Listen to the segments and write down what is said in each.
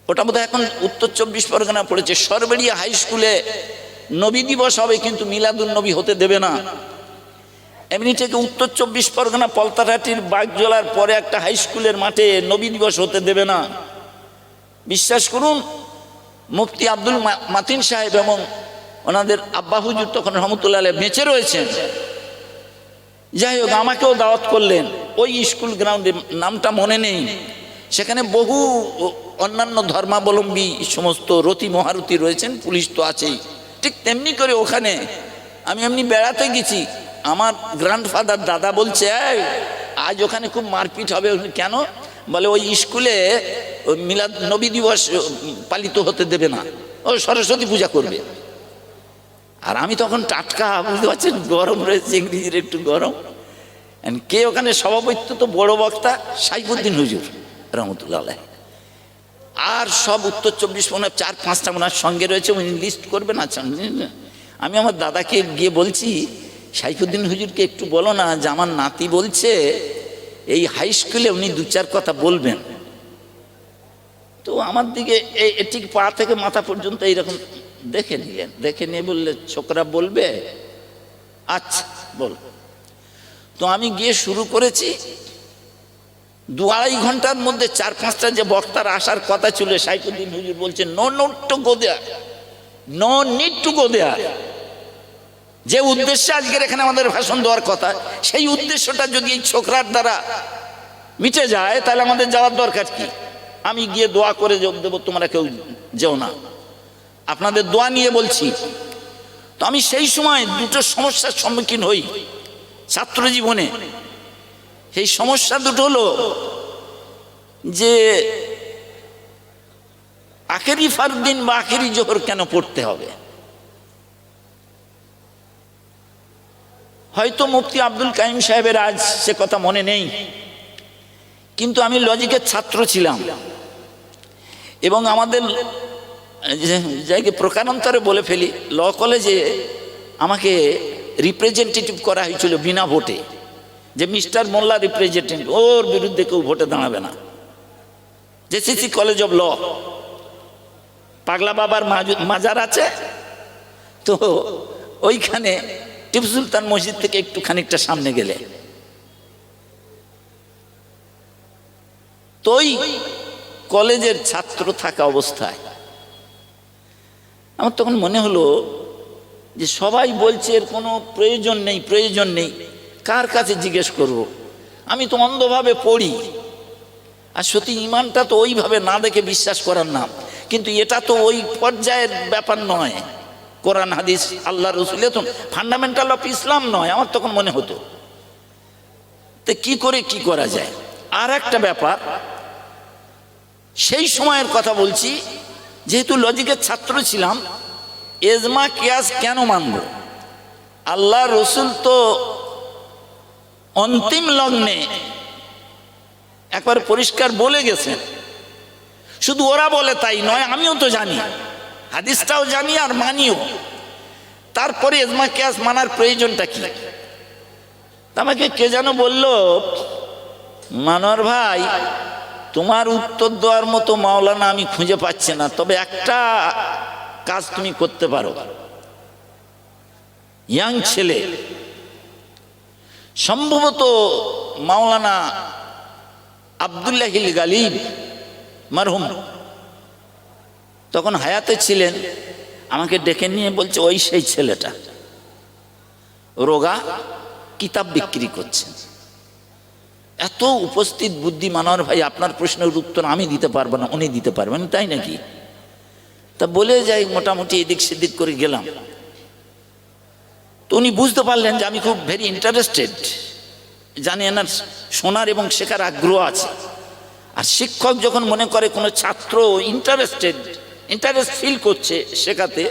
ওটা বোধহয় এখন উত্তর 24 পরগনা পড়েছে। সরবেড়িয়া হাই স্কুলে নবী দিবস হবে, কিন্তু মিলাদুন নবী হতে দেবে না। এমনি থেকে উত্তর 24 পরগনা পলতারহাটির বাগজলার পরে একটা হাই স্কুলের মাঠে নবী দিবস হতে দেবে না। বিশ্বাস করুন, মুফতি আব্দুল মাতিন সাহেব এবং ওনাদের আব্বা হুজুর তখন রহমতুল্লাহ আলাইহি বেঁচে রয়েছেন। যাই হোক, আমাকেও দাওয়াত করলেন ওই স্কুল গ্রাউন্ডে, নামটা মনে নেই। সেখানে বহু অন্যান্য ধর্মাবলম্বী সমস্ত রতি মহারতি রয়েছেন, পুলিশ তো আছেই। ঠিক তেমনি করে ওখানে আমি এমনি বেড়াতে গেছি। আমার গ্র্যান্ডফাদার দাদা বলছে, আজ ওখানে খুব মারপিট হবে। কেন? বলে ওই স্কুলে মিলাদ নবী দিবস পালিত হতে দেবে না, ও সরস্বতী পূজা করবে। আর আমি তখন টাটকা, বুঝতে পারছেন, গরম রয়েছে, ইংরেজির একটু গরম। কে ওখানে সভাপতিত্ব? তো বড় বক্তা সাইফুদ্দিন হুজুর রহমতুল্লাহ আলাইহি। আর সব উত্তর 24 পরগনা 4-5টা ওনার সঙ্গে রয়েছে, উনি লিস্ট করবেন। আচ্ছা, আমি আমার দাদাকে গিয়ে বলছি, সাইফুদ্দিন হুজুরকে একটু বলো না যে আমার নাতি বলছে এই হাই স্কুলে উনি 2-4 কথা বলবেন। তো আমার দিকে ঠিক পা থেকে মাথা পর্যন্ত এইরকম দেখে নিলেন, দেখে নিয়ে বললে, ছোকরা বলবে? আচ্ছা বল। তো আমি গিয়ে শুরু করেছি। 2-2.5 ঘন্টার মধ্যে 4-5টা যে বক্তার আসার কথা ছিল, সাইফুদ্দিন হুজুর বলছেন, no need to go there, no need to go there. যে উদ্দেশ্যে আজকের এখানে আমাদের ভাষণ দেওয়ার কথা, সেই উদ্দেশ্যটা যদি এই ছোকরার দ্বারা মিটে যায়, তাহলে আমাদের যাওয়ার দরকার কি? আমি গিয়ে দোয়া করে যোগ দেবো, তোমরা কেউ যেও না, আপনাদের দোয়া নিয়ে বলছি। তো আমি সেই সময় দুটো সমস্যার সম্মুখীন হই ছাত্র জীবনে। সেই সমস্যা দুটো হলো যে আখেরি ফারদিন বা আখেরি জোহর কেন পড়তে হবে। হয়তো মুফতি আব্দুল কাইম সাহেবের আজ সে কথা মনে নেই, কিন্তু আমি লজিকের ছাত্র ছিলাম এবং আমাদের জায়গায় প্রকারান্তরে বলে ফেলি, ল কলেজে আমাকে রিপ্রেজেন্টেটিভ করা হয়েছিল বিনা ভোটে, যে মিস্টার মোল্লা রিপ্রেজেন্টেটিভ, ওর বিরুদ্ধে কেউ ভোটে দাঁড়াবে না। জেসিসি কলেজ অফ ল, পাগলা বাবার মাজার আছে তো, ওইখানে টিপু সুলতান মসজিদ থেকে একটু খানিকটা সামনে গেলে তো ওই কলেজের ছাত্র থাকা অবস্থায় আমার তখন মনে হলো যে সবাই বলছে এর কোনো প্রয়োজন নেই, প্রয়োজন নেই, কার কাছে জিজ্ঞেস করব? আমি তো অন্ধভাবে পড়ি, আর সত্যি ইমানটা তো ওইভাবে না দেখে বিশ্বাস করার নাম। কিন্তু এটা তো ওই পর্যায়ের ব্যাপার নয়, কোরআন হাদিস আল্লাহ রসুল তো ফান্ডামেন্টাল অফ ইসলাম নয়, আমার তখন মনে হতো। তো কি করে কি করা যায়? আর একটা ব্যাপার, সেই সময়ের কথা বলছি, যেহেতু লজিকের ছাত্র ছিলাম, এজমা কিয়াস কেন মানব? আল্লাহ রসুল তো অন্তিম লগ্নে একবার পরিষ্কার বলে গেছেন। শুধু ওরা বলে তাই নয়, আমিও তো জানি, হাদিসটাও জানি আর মানিও। তারপরে এজমা কিয়াস মানার প্রয়োজনটা কি? আমাকে কে যেন বলল, মানোয়ার ভাই, তোমার উত্তর দেওয়ার মতো মাওলানা আমি খুঁজে পাচ্ছি না, তবে একটা কাজ তুমি করতে পারো। ইয়াং ছেলে, সম্ভবত মাওলানা আব্দুল্লাহিল গালিব মারহুম তখন হায়াতে ছিলেন, আমাকে ডেকে নিয়ে বলছে, ওই সেই ছেলেটা রোগা, কিতাব বিক্রি করছেন। এত উপস্থিত বুদ্ধি, মানোয়ার ভাই আপনার প্রশ্নের উত্তর আমি দিতে পারবো না, উনি দিতে পারবেন, তাই নাকি? তা বলে যাই, মোটামুটি এদিক সেদিক করে গেলাম। তো উনি বুঝতে পারলেন যে আমি খুব ভেরি ইন্টারেস্টেড, জানি এনার শোনার এবং শেখার আগ্রহ আছে। আর শিক্ষক যখন মনে করে কোনো ছাত্র ইন্টারেস্ট ফিল করছে শেখাতে,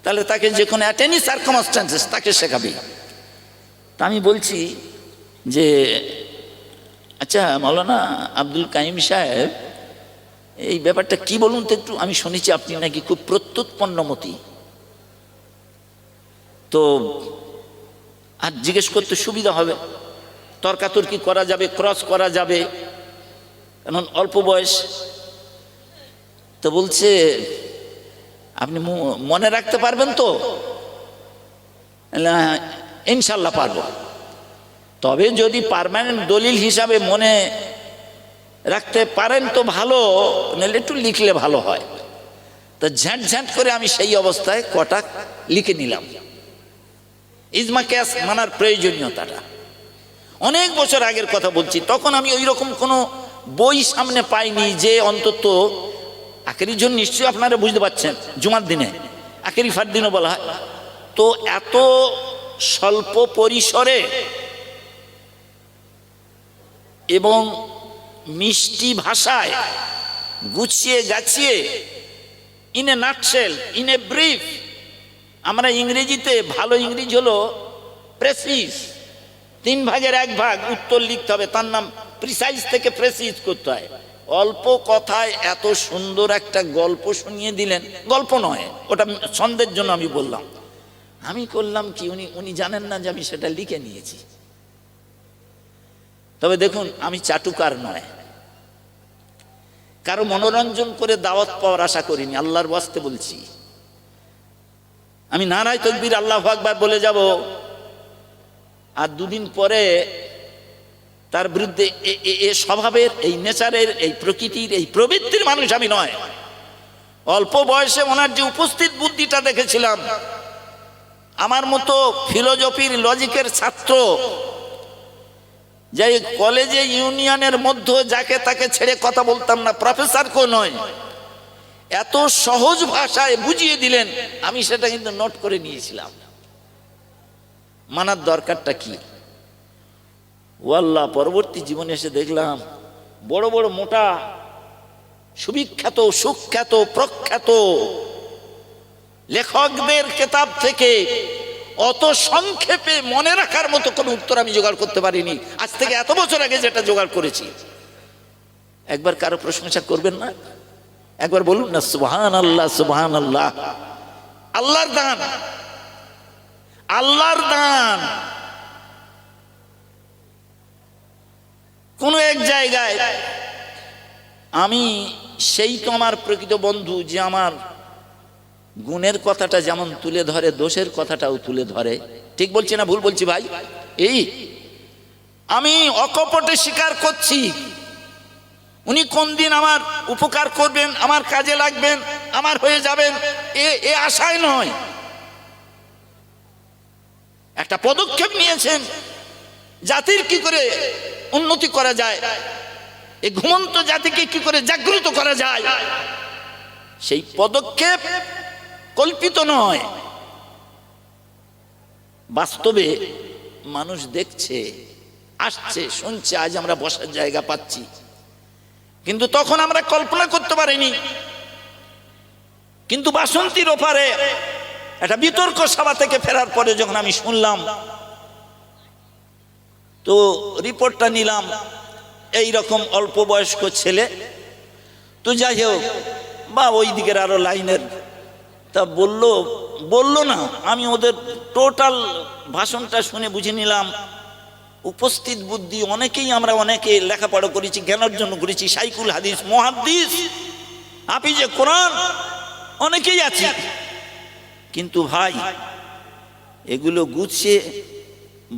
তাহলে তাকে যে কোনো অ্যাট এনি সার্কামস্ট্যান্সেস তাকে শেখাবে। তা আমি বলছি যে, আচ্ছা মাওলানা আব্দুল কাইম সাহেব, এই ব্যাপারটা কি বলুন তো একটু, আমি শুনেছি আপনি নাকি খুব প্রত্যুৎপন্নমতি, তো আর জিজ্ঞেস করতে সুবিধা হবে, তর্কাতর্কি করা যাবে, ক্রস করা যাবে, এখন অল্প বয়স। তো বলছে আপনি মনে রাখতে পারবেন তো? ইনশাল্লাহ পারবো, তবে যদি পার্মানেন্ট দলিল হিসাবে মনে রাখতে পারেন তো ভালো, নাহলে একটু লিখলে ভালো হয়। তো ঝ্যাঁট ঝ্যাঁট করে আমি সেই অবস্থায় কটা লিখে নিলাম। ইজমা কিয়াস মানার প্রয়োজনীয়তাটা অনেক বছর আগের কথা বলছি, তখন আমি ওই রকম কোনো বই সামনে পাইনি যে অন্তত আখেরি জন্য, নিশ্চয়ই আপনারা বুঝতে পারছেন জুমার দিনে আখেরি ফার দিনও বলা হয়। তো এত স্বল্প পরিসরে এবং মিষ্টি ভাষায় গুছিয়ে গাছিয়ে, in a nutshell, in a brief, আমরা ইংরেজিতে ভালো ইংরেজি হলো প্রেসিস, 3 ভাগের 1 ভাগ উত্তর লিখতে হবে, তার নাম প্রিসাইজ থেকে প্রেসিজ করতে হয়। অল্প কথায় এত সুন্দর একটা গল্প শুনিয়ে দিলেন, গল্প নয় ওটা ছন্দের জন্য আমি বললাম। আমি করলাম কি, উনি জানেন না যে আমি সেটা লিখে নিয়েছি। তবে দেখুন, আমি চাটুকার নয়, কারো মনোরঞ্জন করে দাওয়াত পাওয়ার আশা করিনি, আল্লাহর ওয়াস্তে বলছি। আমি নারায়ে তাকবীর আল্লাহু আকবার বলে যাব, আর 2 দিন পরে তার বিরুদ্ধে এ স্বভাবের, এই নেচারের, এই প্রকৃতির, এই প্রবৃত্তির মানুষ আমি নয়। অল্প বয়সে ওনার যে উপস্থিত বুদ্ধিটা দেখেছিলাম, আমার মতো ফিলোজফির লজিকের ছাত্র, যে কলেজে ইউনিয়নের মধ্যে যাকে তাকে ছেড়ে কথা বলতাম না, প্রফেসরকেও নয়, এত সহজ ভাষায় বুঝিয়ে দিলেন, আমি সেটা কিন্তু নোট করে নিয়েছিলাম। মানার দরকারটা কি? ওয়াল্লাহ, পরবর্তী জীবনে এসে দেখলাম বড় বড় মোটা সুবিখ্যাত সুখ্যাত প্রখ্যাত লেখকদের কিতাব থেকে অত সংক্ষেপে মনে রাখার মতো কোনো উত্তর আমি জোগাড় করতে পারিনি, আজ থেকে এত বছর আগে যেটা জোগাড় করেছি। একবার কারো প্রশংসা করবেন না? একবার বলুন না সুবহানাল্লাহ, সুবহানাল্লাহ। আল্লাহর দান, আল্লাহর দান। কোন এক জায়গায় আমি, সেই তো আমার প্রকৃত বন্ধু যে আমার গুণের কথাটা যেমন তুলে ধরে, দোষের কথাটাও তুলে ধরে। ঠিক বলছি না ভুল বলছি ভাই? এই আমি অকপটে স্বীকার করছি, উনি কোন দিন আমার উপকার করবেন, আমার কাজে লাগবেন, আমার হয়ে যাবেন, এ আশায় নয়। একটা পদক্ষেপ নিয়েছেন, জাতির কি করে উন্নতি করা যায়, এই ঘুমন্ত জাতিকে কি করে জাগ্রত করা যায়, সেই পদক্ষেপ কল্পিত নয়, বাস্তবে মানুষ দেখছে, আসছে, শুনছে। আজ আমরা বসার জায়গা পাচ্ছি, কিন্তু তখন আমরা কল্পনা করতে পারিনি। কিন্তু বাসন্তীর ওপারে একটা বিতর্ক সভা থেকে ফেরার পরে যখন আমি শুনলাম, তো রিপোর্টটা নিলাম, এই রকম অল্প বয়স্ক ছেলে, তো যাই হোক, বা ওই দিকের আরো লাইনের, তা বললো না, আমি ওদের টোটাল ভাষণটা শুনে বুঝে নিলাম উপস্থিত বুদ্ধি অনেকেই, আমরা অনেকে লেখাপড়া করেছি, জ্ঞানার্জন করেছি, শাইখুল হাদিস, মুহাদ্দিস, হাফিজে কোরআন অনেকেই আছে, কিন্তু ভাই এগুলো গুছিয়ে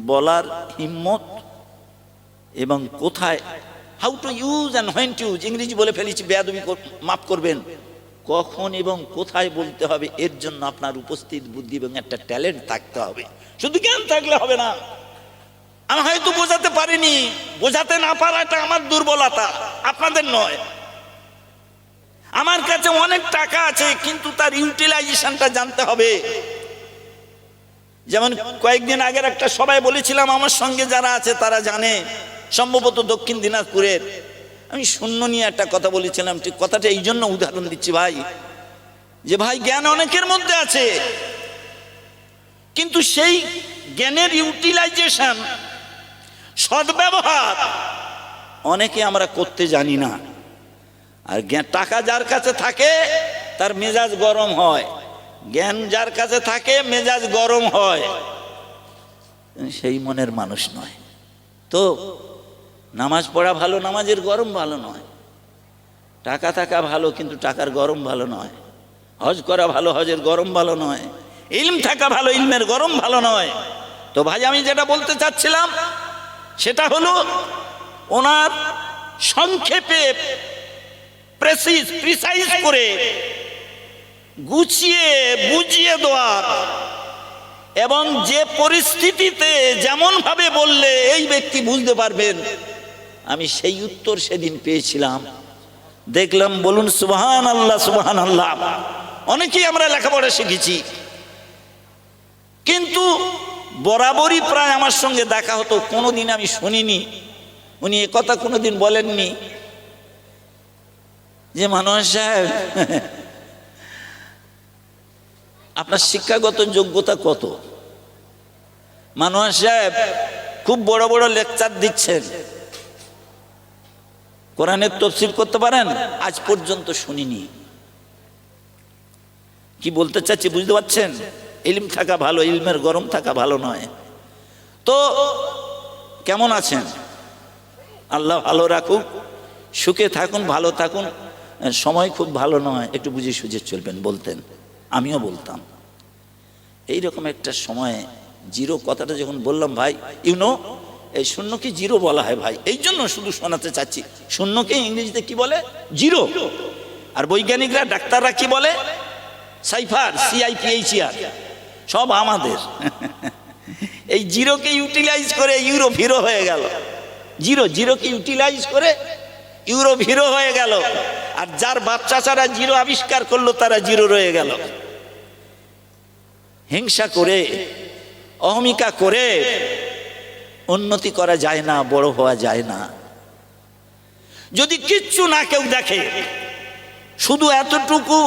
বলার হিম্মত এবং কোথায়, how to use and when to use, ইংরেজি বলে ফেলেছি, বেয়াদবি মাফ করবেন, কখন এবং কোথায় বলতে হবে, এর জন্য আপনার উপস্থিত বুদ্ধি এবং একটা ট্যালেন্ট থাকতে হবে। শুধু জ্ঞান থাকলে হবে না। আমি হয়তো বোঝাতে পারিনি, বোঝাতে না পারাটা আমার দুর্বলতা, আপনাদের নয়। আমার কাছে অনেক টাকা আছে, কিন্তু তার ইউটিলাইজেশনটা জানতে হবে। যেমন কয়েকদিন আগের একটা সবাই বলেছিলাম, আমার সঙ্গে যারা আছে তারা জানে, সম্ভবত দক্ষিণ দিনাজপুরের, আমি শূন্য নিয়ে একটা কথা বলেছিলাম। ঠিক কথাটা এই জন্য উদাহরণ দিচ্ছি ভাই, যে ভাই জ্ঞান অনেকের মধ্যে আছে, কিন্তু সেই জ্ঞানের ইউটিলাইজেশন, সদ্ব্যবহার অনেকে আমরা করতে জানি না। আর টাকা যার কাছে থাকে তার মেজাজ গরম হয়, জ্ঞান যার কাছে থাকে মেজাজ গরম হয়, সেই মনের মানুষ নয়। তো নামাজ পড়া ভালো, নামাজের গরম ভালো নয়, টাকা থাকা ভালো, কিন্তু টাকার গরম ভালো নয়। হজ করা ভালো, হজের গরম ভালো নয়। ইলম থাকা ভালো, ইলমের গরম ভালো নয়। তো ভাই আমি যেটা বলতে চাচ্ছিলাম সেটা হলো ওনার সংক্ষেপে প্রিসাইজ করে গুছিয়ে বুঝিয়ে দেওয়ার, এবং যে পরিস্থিতিতে যেমন ভাবে বললে এই ব্যক্তি বুঝতে পারবেন, আমি সেই উত্তর সেদিন পেয়েছিলাম। দেখলাম, বলুন সুবহানাল্লাহ, সুবহানাল্লাহ। অনেকেই আমরা লেখাপড়া শিখেছি, কিন্তু বরাবরই প্রায় আমার সঙ্গে দেখা হতো, কোনোদিন আমি শুনিনি উনি একথা কোনোদিন বলেননি যে মানোয়ার সাহেব আপনার শিক্ষাগত যোগ্যতা কত? মানোয়ার সাহেব খুব বড় বড় লেকচার দিচ্ছেন, কোরআনের তাফসীর করতে পারেন? আজ পর্যন্ত শুনিনি। কি বলতে চাচ্ছি বুঝতে পারছেন? ইলম থাকা ভালো, ইলমের গরম থাকা ভালো নয়। তো কেমন আছেন? আল্লাহ ভালো রাখুক, সুখে থাকুন, ভালো থাকুন। সময় খুব ভালো নয়, একটু বুঝে সুঝে চলবেন বলতেন, আমিও বলতাম। এইরকম একটা সময়ে জিরো কথাটা যখন বললাম, ভাই ইউনো এই শূন্যকে জিরো বলা হয় ভাই, এই জন্য শুধু শোনাতে চাচ্ছি। শূন্যকে ইংরেজিতে কি বলে? জিরো। আর বৈজ্ঞানিকরা, ডাক্তাররা কি বলে? Cipher, CIPHER। সব আমাদের এই জিরোকে ইউটিলাইজ করে ইউরো হিরো হয়ে গেল। জিরোকে ইউটিলাইজ করে ইউরো হিরো হয়ে গেল। আর যার বাচ্চা ছাড়া জিরো আবিষ্কার করলো তারা জিরো রয়ে গেল। হিংসা করে, অহমিকা করে উন্নতি করা যায় না, বড় হওয়া যায় না। যদি কিচ্ছু না কেউ দেখে, শুধু এতটুকু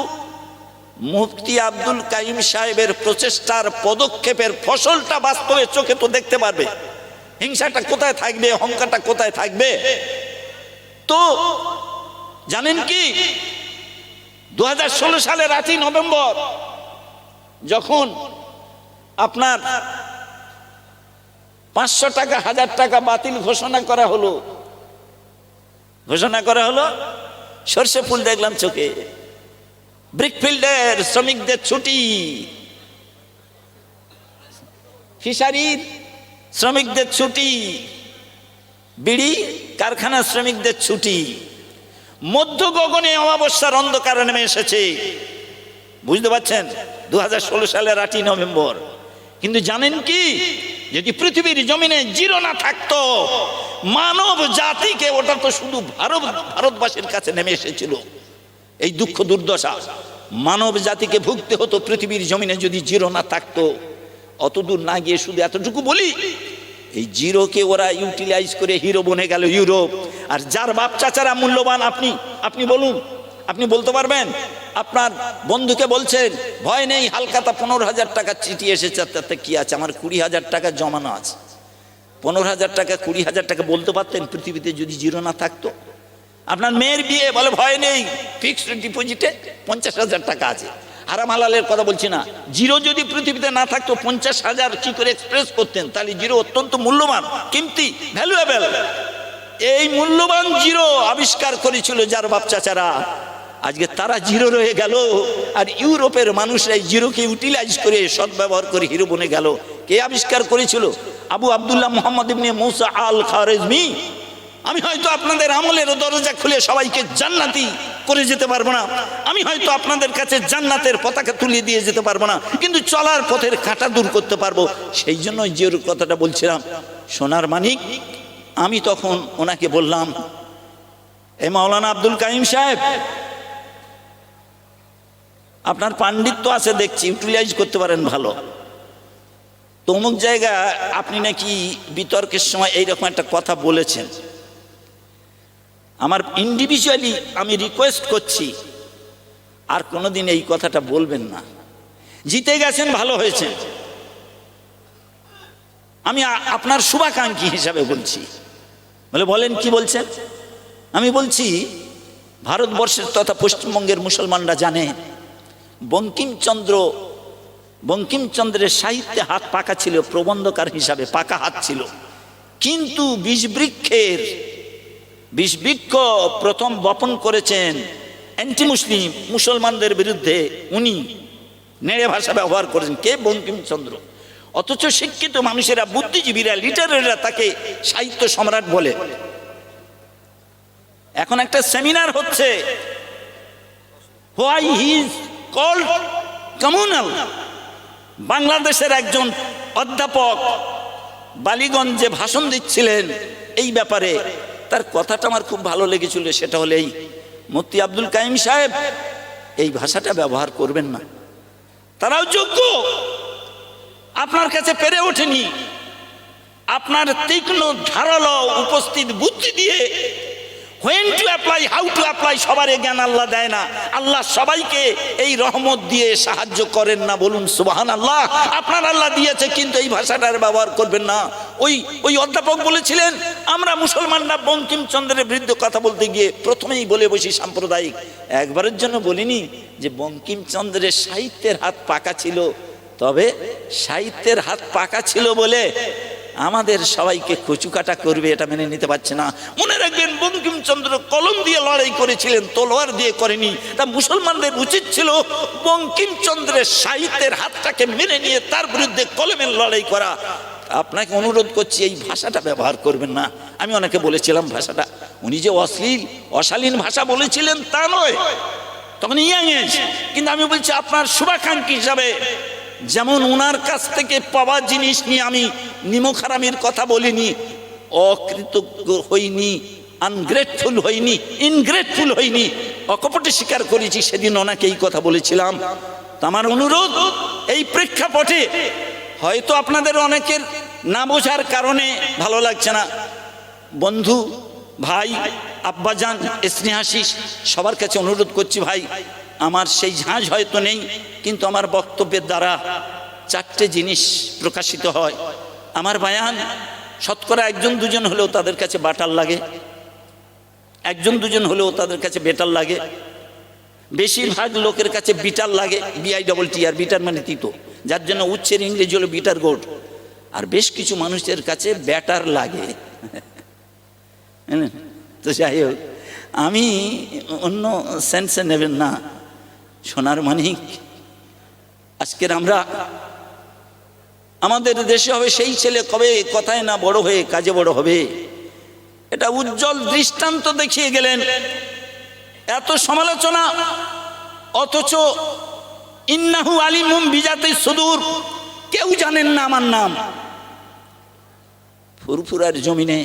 মুফতি আব্দুল কাইম সাহেবের প্রচেষ্টার পদক্ষেপের ফসলটা বাস্তবে চোখে তো দেখতে পারবে। হিংসাটা কোথায় থাকবে, অহংকারটা কোথায় থাকবে? তো জানেন কি, 2016 সালের 8ই নভেম্বর যখন আপনার 500 টাকা, 1000 টাকা বাতিল ঘোষণা করা হলো, সর্ষে ফুল দেখলাম চোখে। ব্রিকফিল্ডের শ্রমিকদের ছুটি, ফিশারির শ্রমিকদের ছুটি, বিড়ি কারখানার শ্রমিকদের ছুটি। মধ্য গগনে অমাবস্যার অন্ধকার নেমে এসেছে, বুঝতে পারছেন? 2016 সালের 8ই নভেম্বর। কিন্তু জানেন কি, যদি পৃথিবীর জমিনে জিরো না থাকতো, মানব জাতিকে, ওটা তো শুধু ভারতবাসীর কাছে নেমে এসেছিল এই দুঃখ দুর্দশা, মানব জাতিকে ভুগতে হতো পৃথিবীর জমিনে যদি জিরো না থাকতো। অতদূর না গিয়ে শুধু এতটুকু বলি, এই জিরোকে ওরা ইউটিলাইজ করে হিরো বনে গেল ইউরোপ। আর যার বাপ চাচারা মূল্যবান, আপনি বলুন, আপনি বলতে পারবেন? আপনার বন্ধুকে বলছেন ভয় নেই, হালকাতা 15,000 টাকা চিঠি এসেছে, তাতে কি আছে, আমার 20,000 টাকা জমানো আছে। 15,000 টাকা, 20,000 টাকা বলতে পারতেন পৃথিবীতে যদি জিরো না থাকতো? আপনার মেয়ের বিয়ে, বলে ভয় নেই, ফিক্সড ডিপোজিটে 50,000 টাকা আছে। হারাম হালালের কথা বলছি না। জিরো যদি পৃথিবীতে না থাকতো, 50,000 কি করে এক্সপ্রেস করতেন? তাহলে জিরো অত্যন্ত মূল্যবান, কিমতি, ভ্যালুয়েবল। এই মূল্যবান জিরো আবিষ্কার করেছিল যার বাপ চাচারা, আজকে তারা জিরো রয়ে গেল। আর ইউরোপের মানুষরা এই জিরোকে ইউটিলাইজ করে, সদ্ব্যবহার করে হিরো বনে গেল। কে আবিষ্কার করেছিল? আবু আব্দুল্লাহ মুহাম্মদ ইবনে মুসা আল খারেজমি। আমি হয়তো আপনাদের আমলের দরজা খুলে সবাইকে জান্নাতি করে যেতে পারবো না, আমি হয়তো আপনাদের কাছে জান্নাতের পতাকা তুলে দিয়ে যেতে পারবো না, কিন্তু চলার পথের কাঁটা দূর করতে পারবো। সেই জন্য যে কথাটা বলছিলাম, সোনার মানিক, আমি তখন ওনাকে বললাম, এই মাওলানা আব্দুল কাইম সাহেব, আপনার পাণ্ডিত্য আছে দেখছি, ইউটিলাইজ করতে পারেন ভালো। তো অমুক জায়গায় আপনি নাকি বিতর্কের সময় এইরকম একটা কথা বলেছেন। আমার ইন্ডিভিজুয়ালি আমি রিকোয়েস্ট করছি, আর কোনোদিন এই কথাটা বলবেন না। জিতে গেছেন, ভালো হয়েছে, আমি আপনার শুভাকাঙ্ক্ষী হিসাবে বলছি। বলে বলেন, কি বলছেন? আমি বলছি, ভারতবর্ষের তথা পশ্চিমবঙ্গের মুসলমানরা জানে বঙ্কিমচন্দ্রের সাহিত্যে হাত পাকা ছিল, প্রবন্ধকার হিসাবে পাকা হাত ছিল, কিন্তু বিষবৃক্ষের বিষবৃক্ষ প্রথম বপন করেছেন অ্যান্টি মুসলিম মুসলমানদের বিরুদ্ধে, উনি নেড়ে ভাষা ব্যবহার করেছেন, কে? বঙ্কিমচন্দ্র। অথচ শিক্ষিত মানুষেরা, বুদ্ধিজীবীরা, লিটারেরা তাকে সাহিত্য সম্রাট বলে। এখন একটা সেমিনার হচ্ছে, why he is called communal. বাংলাদেশের একজন অধ্যাপক বালিগঞ্জে ভাষণ দিচ্ছিলেন এই ব্যাপারে, তার কথাটা আমার খুব ভালো লেগেছিল। সেটা হলো এই, মুফতি আব্দুল কাইম সাহেব এই ভাষাটা ব্যবহার করবেন না, তারাও যোগ্য, আপনার কাছে পেরে ওঠেনি। আপনার তীক্ষ্ণ ধারালো উপস্থিত বুদ্ধি দিয়ে when to apply, how to apply সবার জ্ঞান আল্লাহ দেয় না। আল্লাহ সবাইকে এই রহমত দিয়ে সাহায্য করেন না, বলুন সুবহানাল্লাহ। আপনার আল্লাহ দিয়েছে, কিন্তু এই ভাষাটার ব্যবহার করবেন না। ওই অধ্যাপক বলেছিলেন, আমরা মুসলমানরা বঙ্কিমচন্দ্রের বিরুদ্ধে কথা বলতে গিয়ে প্রথমেই বলে বসি সাম্প্রদায়িক। একবারের জন্য বলিনি যে বঙ্কিমচন্দ্রের সাহিত্যের হাত পাকা ছিল, তবে সাহিত্যের হাত পাকা ছিল বলে আমাদের সবাইকে কচুকাটা করবে এটা মেনে নিতে পারছে না। মনে রাখবেন, বঙ্কিমচন্দ্র কলম দিয়ে লড়াই করেছিলেন, তলোয়ার দিয়ে করেনি। তা মুসলমানদের উচিত ছিল বঙ্কিমচন্দ্রের সাহিত্যের হাতটাকে মেনে নিয়ে তার বিরুদ্ধে কলমের লড়াই করা। আপনাকে অনুরোধ করছি, এই ভাষাটা ব্যবহার করবেন না। আমি অনেকে বলেছিলাম ভাষাটা, উনি যে অশ্লীল অশালীন ভাষা বলেছিলেন তা নয়, তখন ইয়াং এজ। কিন্তু আমি বলছি আপনার শুভাকাঙ্ক্ষী হিসাবে, যেমন ওনার কাছ থেকে পাওয়া জিনিস নিয়ে আমি নিমখারামির কথা বলিনি, অকৃতজ্ঞ হইনি, আনগ্রেটফুল হইনি, ইনগ্রেটফুল হইনি, অকপটে স্বীকার করেছি। সেদিন ওনাকে এই কথা বলেছিলাম। তো আমার অনুরোধ, এই প্রেক্ষাপটে হয়তো আপনাদের অনেকের না বোঝার কারণে ভালো লাগছে না, বন্ধু, ভাই, আব্বাজান, স্নেহাশিস সবার কাছে অনুরোধ করছি, ভাই আমার সেই ঝাঁঝ হয়তো নেই, কিন্তু আমার বক্তব্যের দ্বারা চারটে জিনিস প্রকাশিত হয়। আমার বায়ান শতকরা একজন দুজন হলেও তাদের কাছে বাটার লাগে, একজন দুজন হলেও তাদের কাছে বেটার লাগে, বেশিরভাগ লোকের কাছে বিটার লাগে, BITTR, বিটার মানে তিতো, যার জন্য উচ্ছের ইংরেজি হলো বিটার গোড। আর বেশ কিছু মানুষের কাছে ব্যাটার লাগে। তো যাই হোক, আমি অন্য সেন্সে নেবেন না। সোনার মানিক, আজকের আমরা, আমাদের দেশে হবে সেই ছেলে কবে কথায় না বড় হয়ে কাজে বড় হবে, এটা উজ্জ্বল দৃষ্টান্ত দেখিয়ে গেলেন। এত সমালোচনা, অথচ ইন্নাহু আলিমুম বিজাতি সুদূর, কেউ জানেন না আমার নাম। ফুরফুরার জমিনে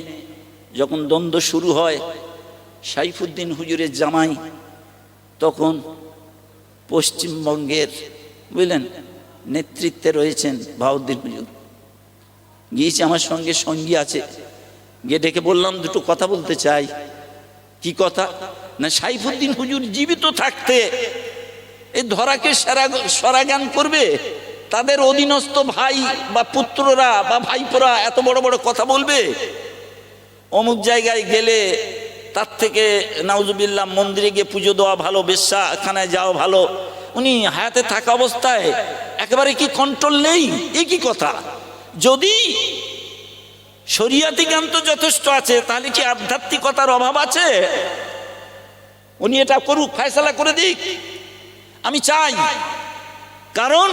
যখন দ্বন্দ্ব শুরু হয়, সাইফুদ্দিন হুজুরের জামাই তখন পশ্চিমবঙ্গের, বুঝলেন, নেতৃত্বে রয়েছেন বাহাউদ্দিন হুজুর। গিয়েছে, আমার সঙ্গে সঙ্গী আছে, গিয়ে ডেকে বললাম দুটো কথা বলতে চাই। কি কথা? না, সাইফুদ্দিন হুজুর জীবিত থাকতে এই ধরাকে সরাগান করবে, তাদের অধীনস্থ ভাই বা পুত্ররা বা ভাইপোরা এত বড় বড় কথা বলবে, অমুক জায়গায় গেলে তার থেকে নাউজুবিল্লাহ মন্দিরে গিয়ে পুজো দেওয়া ভালো, বেশ্যাখানায় যাওয়া ভালো। উনি হায়াতে থাকা অবস্থায় একেবারে কি কন্ট্রোল নেই? এই কি কথা? যদি শরিয়াতি জ্ঞান তো যথেষ্ট আছে, তাহলে কি আধ্যাত্মিকতার অভাব আছে? উনি এটা করুক, ফয়সালা করে দিক, আমি চাই। কারণ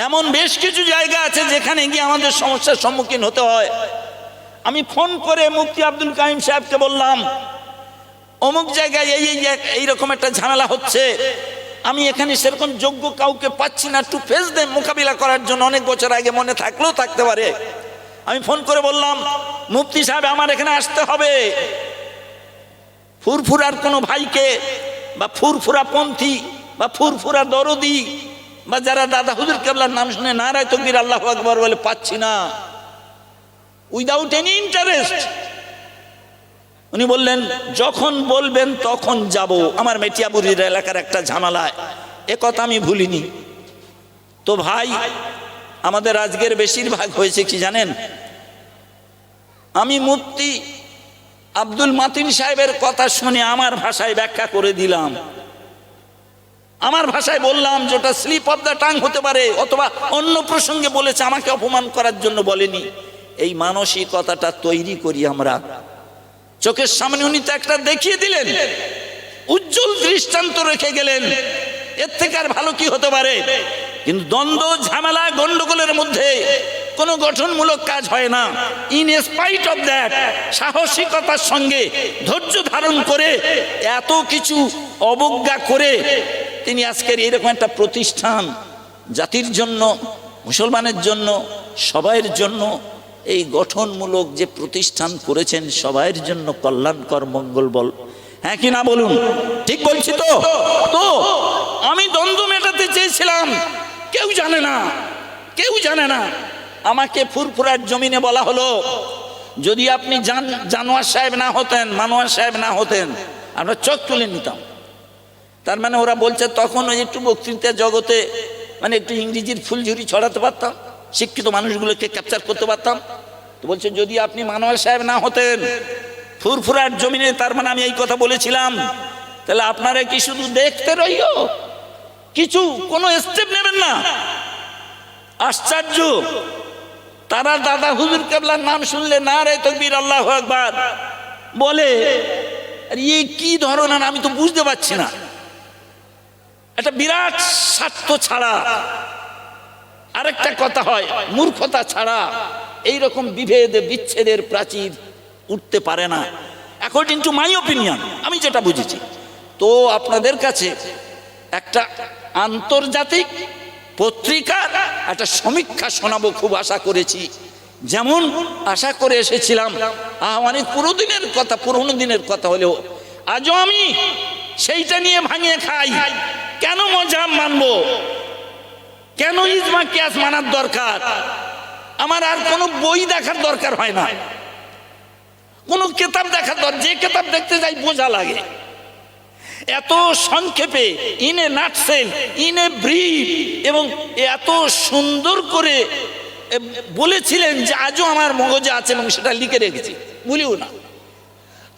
এমন বেশ কিছু জায়গা আছে যেখানে গিয়ে আমাদের সমস্যার সম্মুখীন হতে হয়। আমি ফোন করে মুফতি আব্দুল কাইম সাহেবকে বললাম, অমুক জায়গায় এইরকম একটা ঝামেলা হচ্ছে, আমি এখানে সেরকম যোগ্য কাউকে পাচ্ছি না টু ফেস দেম, মোকাবিলা করার জন্য। অনেক বছর আগে মনে থাকলেও থাকতে পারে। আমি ফোন করে বললাম, মুফতি সাহেব আমার এখানে আসতে হবে। ফুরফুরার কোনো ভাইকে বা ফুরফুরা পন্থী বা ফুরফুরা দরদি বা যারা দাদা হুজুর কেবলার নাম শুনে নারায়ে তাকবীর আল্লাহু আকবার বলে পাচ্ছি না, উইদাউট এনি ইন্টারেস্ট। উনি বললেন, যখন বলবেন তখন যাব। আমার মেটিয়াবুরির এলাকার একটা ঝামেলায়, এ কথা আমি ভুলিনি। তো ভাই, আমাদের আজকের বেশিরভাগ হয়েছে কি জানেন? আমি মুফতি আব্দুল মাতিন সাহেবের কথা শুনে আমার ভাষায় ব্যাখ্যা করে দিলাম, আমার ভাষায় বললাম যে ওটা স্লিপ অফ দ্য টাং হতে পারে, অথবা অন্য প্রসঙ্গে বলেছে, আমাকে অপমান করার জন্য বলেনি। এই মানসিকতাটা তৈরি করি আমরা। চোখের সামনে উনি তো একটা দেখিয়ে দিলেন, উজ্জ্বল দৃষ্টান্ত রেখে গেলেন, এর থেকে আর ভালো কি হতে পারে। কিন্তু দ্বন্দ্ব, ঝামেলা, গন্ডগোলের মধ্যে কোনো গঠনমূলক কাজ হয় না। ইন স্পাইট অফ দ্যাট, সাহসিকতার সঙ্গে ধৈর্য ধারণ করে এত কিছু অবজ্ঞা করে তিনি আজকের এরকম একটা প্রতিষ্ঠান জাতির জন্য, মুসলমানের জন্য, সবাইয়ের জন্য এই গঠনমূলক যে প্রতিষ্ঠান করেছেন, সবাইয়ের জন্য কল্যাণকর, মঙ্গল বল, হ্যাঁ কি না বলুন? ঠিক বলছি তো? তো আমি দ্বন্দ্ব মেটাতে চেয়েছিলাম, কেউ জানে না, কেউ জানে না। আমাকে ফুরফুরার জমিনে বলা হলো, যদি আপনি জানোয়ার সাহেব না হতেন, মানোয়ার সাহেব না হতেন, আমরা চোখ তুলে নিতাম। তার মানে ওরা বলছে তখন ওই একটু বক্তৃতা জগতে মানে একটু ইংরেজির ফুলঝুরি ছড়াতে পারতাম, শিক্ষিত মানুষগুলোকে ক্যাপচার করতে পারতাম। তো বলছে যদি আপনি মানোয়ার সাহেব না হতেন ফুরফুরার জমিনে, তার মানে আমি এই কথা বলেছিলাম, তাহলে আপনারা কি শুধু দেখতে রইও, কিছু কোনো স্টেপ নেবেন না? আশ্চর্য! তারা দাদা হুজুর কেবলার নাম শুনলে নারে তাকবীর, আল্লাহু আকবার বলে। আর এই কি ধরনের আমি তো বুঝতে পারছি না। একটা বিরাট স্বার্থ ছাড়া আরেকটা কথা হয়, মূর্খতা ছাড়া এইরকম বিভেদ বিচ্ছেদের প্রাচীর উঠতে পারে না, অ্যাকর্ডিং টু মাই অপিনিয়ন, আমি যেটা বুঝেছি। তো আপনাদের কাছে একটা আন্তর্জাতিক পত্রিকার একটা সমীক্ষা শোনাবো খুব আশা করেছি, যেমন আশা করে এসেছিলাম। অনেক পুরোনো দিনের কথা হলেও আজও আমি সেইটা নিয়ে ভাঙিয়ে খাই। কেন মজাব মানবো? কেন ইজমা কিয়াস মানার দরকার? আমার আর কোনো বই দেখার দরকার হয় না, কোনো কেতাব দেখার দরকার, যে কেতাব দেখতে যাই বোঝা লাগে। এত সংক্ষেপে, in a nutshell, in a brief, এবং এত সুন্দর করে বলেছিলেন যে আজও আমার মগজে আছে এবং সেটা লিখে রেখেছি, ভুলিও না।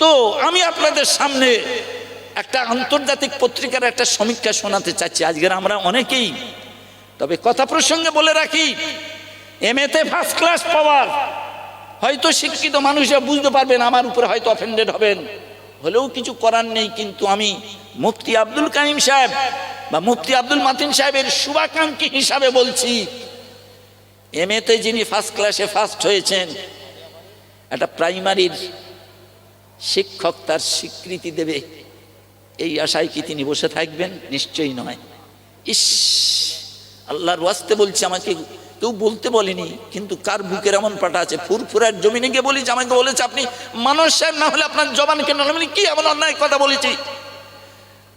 তো আমি আপনাদের সামনে একটা আন্তর্জাতিক পত্রিকার একটা সমীক্ষা শোনাতে চাচ্ছি আজকের আমরা অনেকেই। তবে কথা প্রসঙ্গে বলে রাখি, এমএতে ফার্স্ট ক্লাস পাওয়ার হয়তো শিক্ষিত মানুষরা বুঝতে পারবেন, আমার উপরে হয়তো অফেন্ডেড হবেন, হলেও কিছু করার নেই। কিন্তু আমি মুফতি আব্দুল কাইম সাহেব বা মুফতি আব্দুল মাতিন সাহেবের শুভাকাঙ্ক্ষী হিসাবে বলছি, এমএতে যিনি ফার্স্ট ক্লাসে ফার্স্ট হয়েছেন, একটা প্রাইমারির শিক্ষক তার স্বীকৃতি দেবে, এই আশায় কি তিনি বসে থাকবেন? নিশ্চয়ই নয়। ইস, আল্লাহর ওয়াস্তে বলছি, আমাকে কেউ বলতে বলেনি, কিন্তু কার বুকের এমন পাটা আছে। ফুরফুরার জমিনে গিয়ে বলি যে আমাকে বলেছে আপনি মানুষ সাহেব না হলে আপনার জবান কেন? আমি কি এমন অন্যায় কথা বলেছি?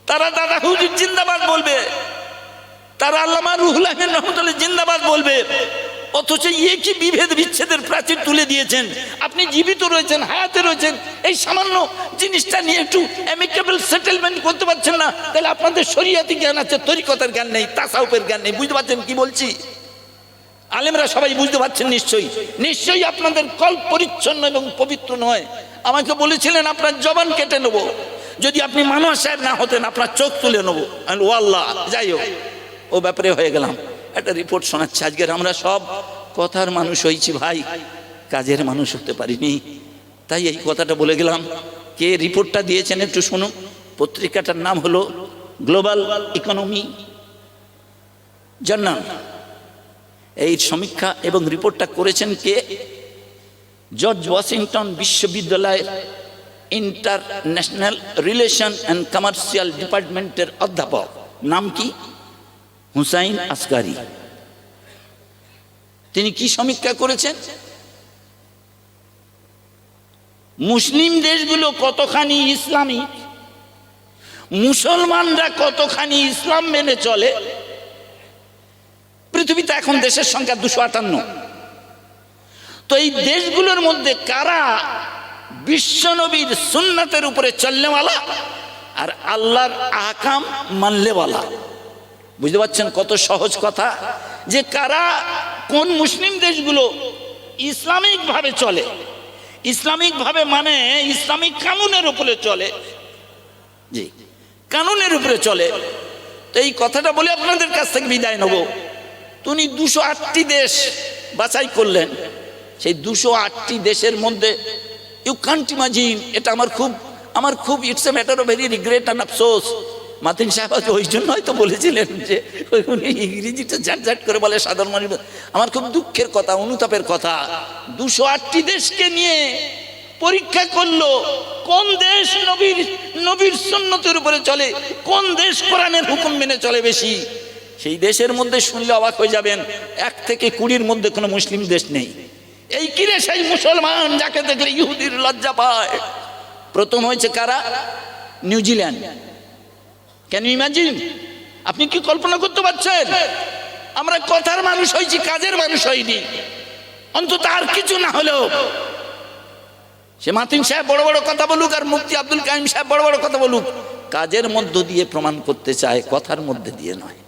তারা দাদা হুজুর জিন্দাবাদ বলবে, তারা আল্লামা রুহুল আমিন রহমতুল্লাহ জিন্দাবাদ বলবে, অথচ কি বিভেদ বিচ্ছেদের প্রাচীর তুলে দিয়েছেন। আপনি জীবিত রয়েছেন, হায়াতে রয়েছেন, এই সামান্য জিনিসটা নিয়ে একটু অ্যামিকেবল সেটেলমেন্ট করতে পারছেন না, তাহলে আপনাদের শরিয়াতি জ্ঞান আছে, তরিকতার জ্ঞান নেই, তাসাউফের জ্ঞান নেই। বুঝতে পারছেন কি বলছি? আলেমরা সবাই বুঝতে পারছেন নিশ্চয়ই। নিশ্চয়ই আপনাদের কল্প পরিচ্ছন্ন এবং পবিত্র নয়। আমাকে বলেছিলেন আপনার জবান কেটে নেবো, যদি আপনি মানুষ সাহেব না হতেন আপনার চোখ তুলে নেবো। ও আল্লাহ, যাই হোক, ও ব্যাপারে হয়ে গেলাম। একটা রিপোর্ট শোনাচ্ছে, আজকের আমরা সব কথার মানুষ হয়েছি ভাই, কাজের মানুষ হতে পারিনি, তাই এই কথাটা বলে গেলাম। কে রিপোর্টটা দিয়েছেন একটু শুনুন। পত্রিকাটার নাম হলো গ্লোবাল ইকোনমি জার্নাল। এই সমীক্ষা এবং রিপোর্টটা করেছেন কে? জর্জ ওয়াশিংটন বিশ্ববিদ্যালয়ের ইন্টারন্যাশনাল রিলেশন অ্যান্ড কমার্শিয়াল ডিপার্টমেন্টের অধ্যাপক, নাম কি? হুসাইন আসগারি। তিনি কি সমীক্ষা করেছেন? মুসলিম দেশগুলো কতখানি ইসলামী, মুসলমানরা কতখানি ইসলাম মেনে চলে। পৃথিবীতে এখন দেশের সংখ্যা 258। তো এই দেশগুলোর মধ্যে কারা বিশ্বনবীর সুন্নাতের উপরে চলনেওয়ালা আর আল্লাহর আহকাম মানলেওয়ালা? বুঝতে পারছেন কত সহজ কথা, যে কারা, কোন মুসলিম দেশগুলো ইসলামিক ভাবে চলে, ইসলামিক ভাবে মানে ইসলামিক কানুনের উপরে চলে, জি কানুনের উপরে চলে। তো এই কথাটা বলে আপনাদের কাছ থেকে বিদায় নেব। উনি 208টি দেশ বাছাই করলেন, সেই 208টি দেশের মধ্যে ইউ কান্ট ইমাজিন। এটা আমার খুব it's a matter of very regret and আফসোস। মাতিন সাহেব ওই জন্য হয়তো বলেছিলেন যে উনি ইংরেজিটা ঝাট করে বলে সাধারণ মানুষ। আমার খুব দুঃখের কথা, অনুতাপের কথা, 208টি দেশকে নিয়ে পরীক্ষা করলো কোন দেশ নবীর সুন্নতের উপরে চলে, কোন দেশ কোরআনের হুকুম মেনে চলে বেশি। সেই দেশের মধ্যে শুনলে অবাক হয়ে যাবেন, 1 থেকে 20-র মধ্যে কোনো মুসলিম দেশ নেই। এই কিরে সেই মুসলমান যাকে দেখলে ইহুদির লজ্জা পায়। প্রথম হয়েছে কারা? নিউজিল্যান্ড। Can you imagine? আপনি কি কল্পনা করতে পারছেন? আমরা কথার মানুষ হয়েছি, কাজের মানুষ হইনি। অন্তত আর কিছু না হলেও সে মাতিন সাহেব বড় বড় কথা বলুক আর মুফতি আব্দুল কাইম সাহেব বড় বড় কথা বলুক, কাজের মধ্য দিয়ে প্রমাণ করতে চায়, কথার মধ্যে দিয়ে নয়।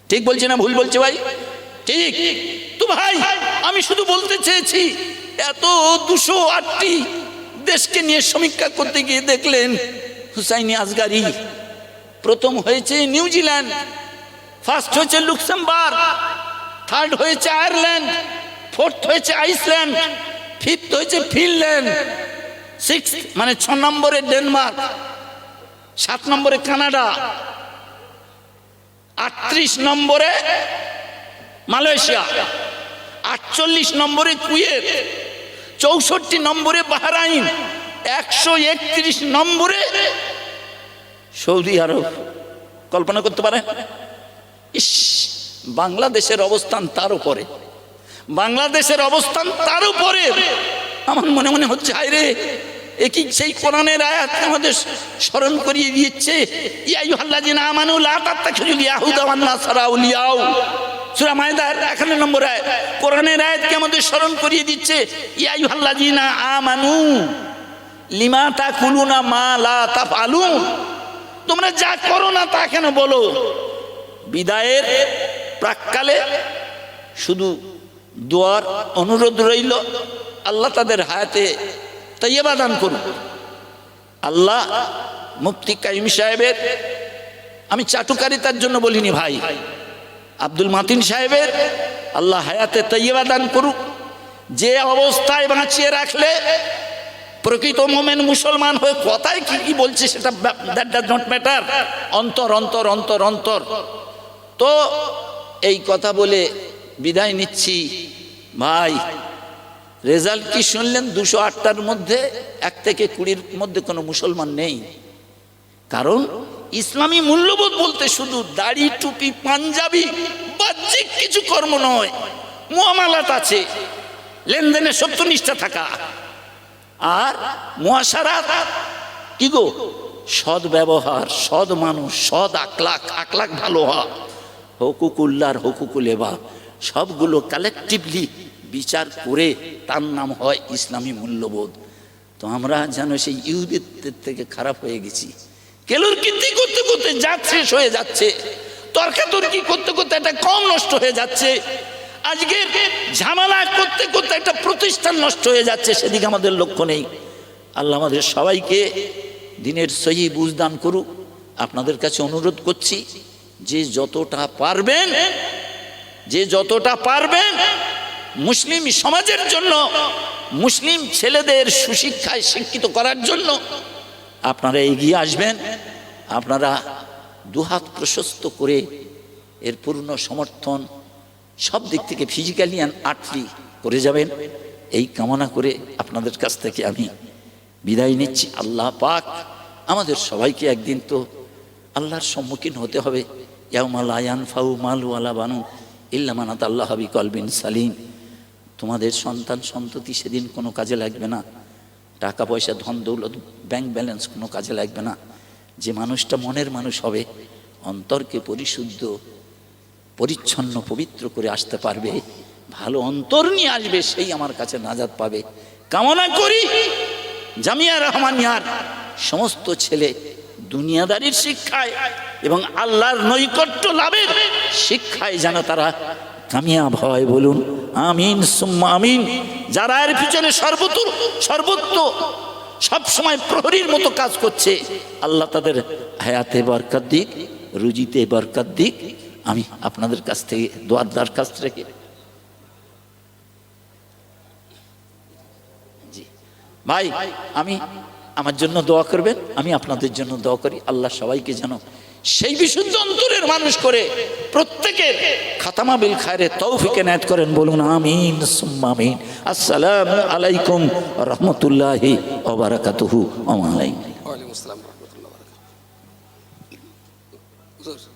ঠিক বলছি না ভুল বলছে ভাই? ঠিক তো ভাই। আমি শুধু বলতে চেয়েছি, এত 208টি দেশকে নিয়ে সমীক্ষা করতে গিয়ে দেখলেন হুসাইনি আসগারি। প্রথম হয়েছে নিউজিল্যান্ড, ফার্স্ট হয়েছে লুক্সেমবার্গ, থার্ড হয়েছে আয়ারল্যান্ড, ফোর্থ হয়েছে আইসল্যান্ড, ফিফথ হয়েছে ফিনল্যান্ড, 6 মানে 6 নম্বরে ডেনমার্ক, 7 নম্বরে কানাডা, 38 নম্বরে মালয়েশিয়া, 48 নম্বরে কুয়েত, 64 নম্বরে বাহরাইন, 131 নম্বরে সৌদি আরব। কল্পনা করতে পারেন? ইস, বাংলাদেশের অবস্থান তার উপরে, বাংলাদেশের অবস্থান তার উপরে। আমার মনে মনে হচ্ছে হায় রে, একই সেই কোরআনের আয়াত আমাদের স্মরণ করিয়ে দিচ্ছে, ইয়া আইয়ুহাল্লাযিনা আমানু লা তাত্তাখিযুল ইয়াহুদা ওয়ান নাসারা আউলিয়াও। সূরা মায়েদার 51 নম্বর আয়াত, কোরআনের আয়াতকে আমাদের স্মরণ করিয়ে দিচ্ছে, ইয়া আইয়ুহাল্লাযিনা আমানু লিমা তাকুলুনা মা লা তাফআলুন। তোমরা যা করো না তা কেন বলো? বিদায়ের প্রাক্কালে শুধু দোয়ার অনুরোধ রইল, আল্লাহ তাদের হায়াতে তাইয়্যিবা দান করুন। আল্লাহ মুফতি কাইম সাহেবের, আমি চাটুকারিতার জন্য বলিনি ভাই, আব্দুল মাতিন সাহেবের আল্লাহ হায়াতে তাইয়্যিবা দান করুক। যে অবস্থায় বাঁচিয়ে রাখলে প্রকৃত মোমেন মুসলমান হয়ে কথায় কি কি বলছে সেটা দ্যাট ডাজ নট ম্যাটার, অন্তর অন্তর অন্তর অন্তর। তো এই কথা বলে বিদায় নিচ্ছি ভাই। রেজাল্ট কি শুনলেন? 208টার মধ্যে 1 থেকে 20-র মধ্যে কোনো মুসলমান নেই। কারণ ইসলামী মূল্যবোধ বলতে শুধু দাড়ি টুপি পাঞ্জাবি বাহ্যিক কিছু কর্ম নয়, মুআমালাত আছে, লেনদেনে সত্যনিষ্ঠা থাকা, আর মুআশারাত কি গো, সৎ ব্যবহার, সৎ মানুষ, সৎ আখলাক ভালো হওয়া, হুকুকুল্লাহর হুকুকুল ইবাদ, সবগুলো কালেকটিভলি বিচার করে তার নাম হয় ইসলামী মূল্যবোধ। তো আমরা যেন সেই ইহুদিদের থেকে খারাপ হয়ে গেছি। কেলুর কীর্তি করতে করতে জাত শেষ হয়ে যাচ্ছে, তর্কাতর্কি করতে করতে একটা কম নষ্ট হয়ে যাচ্ছে, আজকে ঝামেলা করতে করতে একটা প্রতিষ্ঠান নষ্ট হয়ে যাচ্ছে, সেদিকে আমাদের লক্ষ্য নেই। আল্লাহ আমাদের সবাইকে দিনের সহি বুঝদান করুক। আপনাদের কাছে অনুরোধ করছি, যে যতটা পারবেন মুসলিম সমাজের জন্য, মুসলিম ছেলেদের সুশিক্ষায় শিক্ষিত করার জন্য আপনারা এগিয়ে আসবেন। আপনারা দুহাত প্রশস্ত করে এর পূর্ণ সমর্থন সব দিক থেকে ফিজিক্যালি অ্যান্ড আর্টলি করে যাবেন, এই কামনা করে আপনাদের কাছ থেকে আমি বিদায় নিচ্ছি। আল্লাহ পাক আমাদের সবাইকে একদিন তো আল্লাহর সম্মুখীন হতে হবে। ইয়াউমা লা ইয়ানফাউ মালু ওয়ালা বানুন ইল্লা মান আতাল্লাহা বিকলবিন সালিম। তোমাদের সন্তান সন্ততি সেদিন কোনো কাজে লাগবে না, টাকা পয়সা ধন দৌলত ব্যাংক ব্যালেন্স কোনো কাজে লাগবে না। যে মানুষটা মনের মানুষ হবে, অন্তরকে পরিশুদ্ধ পরিচ্ছন্ন পবিত্র করে আসতে পারবে, ভালো অন্তর নিয়ে আসবে, সেই আমার কাছে নাজাত পাবে। কামনা করি জামিয়া রহমানিয়ার সমস্ত ছেলে দুনিয়াদারির শিক্ষায় এবং আল্লাহর নৈকট্য লাভের শিক্ষায় যেন তারা কামিয়াব হয়। বলুন আমিন সুম্মা আমিন। যারা এর পিছনে সর্বত্র সবসময় প্রহরীর মতো কাজ করছে, আল্লাহ তাদের হায়াতে বরকত দিক, রুজিতে বরকত দিক। আমি আপনাদের কাছ থেকে দোয়ার দরখাস্ত রেখে ভাই আমি আমার জন্য দোয়া করবেন, আমি আপনাদের জন্য দোয়া করি। আল্লাহ সবাইকে যেন সেই বিশুদ্ধ অন্তরের মানুষ করে প্রত্যেকের খাতামা বিল খায়রে তৌফিক এনায়েত করেন। বলুন আমিন সুম্মা আমিন। আসসালামু আলাইকুম রাহমাতুল্লাহি ওয়া বারাকাতুহু। ওয়া আলাইকুম আসসালাম ওয়া রাহমাতুল্লাহি ওয়া বারাকাতুহু।